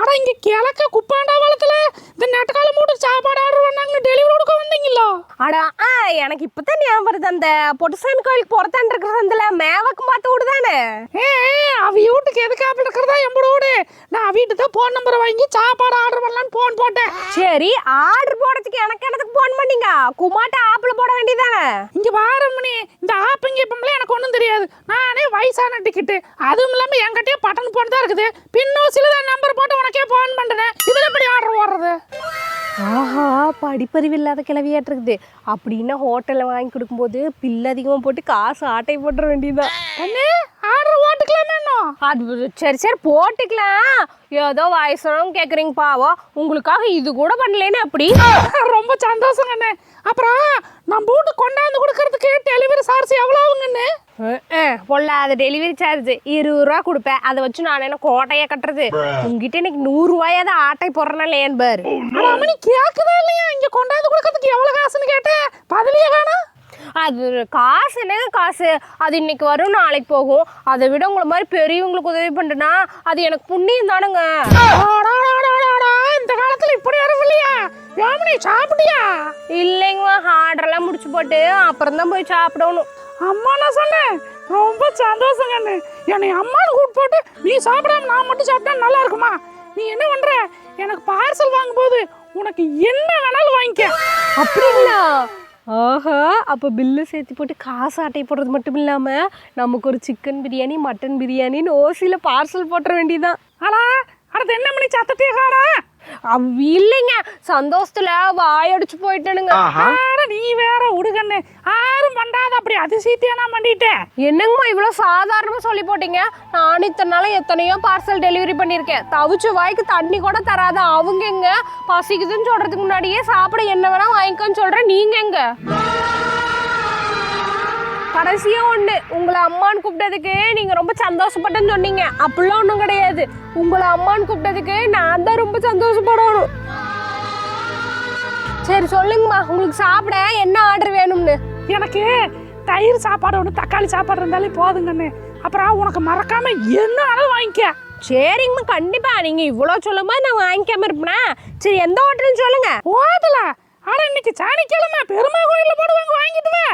அட இங்க கிழக்க குப்பாண்டாவளத்துல இந்த நெட்டகால மூட்டு சாப்பாடு ஆர்டர் பண்ணாங்க டெலிவரி கொடுக்க வந்தீங்களா? அட எனக்கு இப்பதான் ஞாபகம் வருது. அந்த பொட்டுசாமி கோயிலுக்கு புறத்தாண்டு இருக்கிற சந்தில மேவக்கு பார்த்து விடுதானே. அவ வீட்டுக்கு எதுக்காப்புல இருக்கிறதா எம்பட வீடு. நான் வீட்டுக்கு தான் போன் நம்பர் வாங்கி சாப்பாடு ஆர்டர் பண்ணலான்னு போன் போட்டேன். சரி, ஆர்டர் போடுறதுக்கு எனக்கு என்னத்துக்கு போன் பண்ணீங்க? குமாட்ட ஆப்பிள் போட வேண்டியதானே. இங்க வாரமணி இந்த ஆப்பிங்க இப்பம்ல எனக்கு ஒன்றும் தெரியாது. நானே வயசான டிக்கெட்டு, அதுவும் இல்லாம என்கிட்டயே பட்டன் போன் தான் இருக்குது. பின்னோசில தான் நம்பர் போட்டு உனக்கே போன் பண்ணுறேன். இதில் எப்படி ஆர்டர் போடுறது? ஆஹா, படிப்பறிவு இல்லாத கிளவியாட்டு இருக்குது. அப்படின்னா ஹோட்டலில் வாங்கி கொடுக்கும்போது பில்லு அதிகமாக போட்டு காசு ஆட்டை போட்டுற வேண்டியதுதான். என்ன ஆர்டர் போட்டுக்கலாமே? அது சரி போட்டுக்கலாம். ஏதோ வயசுனவங்க கேட்குறீங்க பாவம், உங்களுக்காக இது கூட பண்ணலேன்னு அப்படி. ரொம்ப சந்தோஷம் அண்ணே. அப்புறம் நம்ம வீட்டு கொண்டாந்து கொடுக்கறதுக்கு டெலிவரி சார்ஜ் எவ்வளோ ஆகுங்கண்ணே? பொல்லாத டெலிவரி சார்ஜ் 20 ரூபா கொடுப்பேன். அதை வச்சு நான் என்ன கோட்டையை கட்டுறது? உங்ககிட்ட இன்னைக்கு 100 ரூபாயாவது ஆட்டை போடுறனால ஏன் பாரு. நீ கேட்குதா இல்லையா? இங்கே கொண்டாந்து கொடுக்கறதுக்கு எவ்வளோ காசுன்னு கேட்டேன், பதிலையே வேணாம். அது காசு என்னங்க காசு? அது இன்னைக்கு வரும் நாளைக்கு போகும். அதை விட உங்களை மாதிரி பெரியவங்களுக்கு உதவி பண்ணுறேன்னா அது எனக்கு புண்ணியம் தானுங்க. இந்த காலத்துல இப்படி வரும் இல்லையா? யாமினி சாப்பிட்டியா? இல்லைங்கம்மா, ஆர்டர்லாம் முடிச்சு போட்டு அப்புறம் தான் போய் சாப்பிடணும். அம்மா நான் சொன்னேன் ரொம்ப சந்தோஷம் கண்ணு. என்னை அம்மானு கூப்பிட்டு போட்டு நீ சாப்பிடாம நான் மட்டும் சாப்பிட்டா நல்லா இருக்குமா? நீ என்ன பண்ற? எனக்கு பார்சல் வாங்கும்போது உனக்கு என்ன வேணாலும் வாங்கிக்க. அப்படிங்களா? ஆஹா, அப்போ பில்லு சேர்த்து போட்டு காசு ஆட்டை போடுறது மட்டும் இல்லாமல் நமக்கு ஒரு சிக்கன் பிரியாணி மட்டன் பிரியாணின்னு ஓசியில் பார்சல் போட்டுற வேண்டியதான். அடுத்து என்ன மணி சத்தத்தையே காடா? இல்லைங்க, சந்தோஷத்துல வாயடிச்சு போயிட்டேனுங்க. நீ வேற உடுகண்ணு, யாரும் பண்ணாத அப்படி அதிசயத்தையா நான் பண்ணிட்டேன். என்னங்கம்மா இவ்வளோ சாதாரணமா சொல்லி போட்டீங்க? நான் இத்தனை நாளும் எத்தனையோ பார்சல் டெலிவரி பண்ணியிருக்கேன். தவிச்ச வாய்க்கு தண்ணி கூட தராத அவங்க எங்க பசிக்குதுன்னு சொல்றதுக்கு முன்னாடியே சாப்பிட என்ன வேணா வாங்கிக்கன்னு சொல்றேன். நீங்க எங்க? கடைசியா ஒண்ணு, உங்களை அம்மான்னு கூப்பிட்டதுக்கு நீங்க ரொம்ப சந்தோஷப்பட்டேன்னு சொன்னீங்க. அப்படிலாம் ஒன்றும் கிடையாது. உங்களை அம்மான்னு கூப்பிட்டதுக்கு நான் தான் ரொம்ப சந்தோஷப்படணும். சரி சொல்லுங்கம்மா, உங்களுக்கு சாப்பிட என்ன ஆர்டர் வேணும்னு? எனக்கு தயிர் சாப்பாடு ஒன்று தக்காளி சாப்பாடு இருந்தாலே போதுங்கண்ணு. அப்புறம் உனக்கு மறக்காம என்ன வேணாலும் வாங்கிக்க. சரிங்கம்மா, கண்டிப்பா. நீங்க இவ்வளோ சொல்லும்போது நான் வாங்கிக்காம இருப்பேனா? சரி, எந்த ஹோட்டல்னு சொல்லுங்க. ஹோட்டலா? இன்னைக்கு சனிக்கிழமை பெருமாள் கோயிலில் போடுவாங்க, வாங்கிட்டு வா.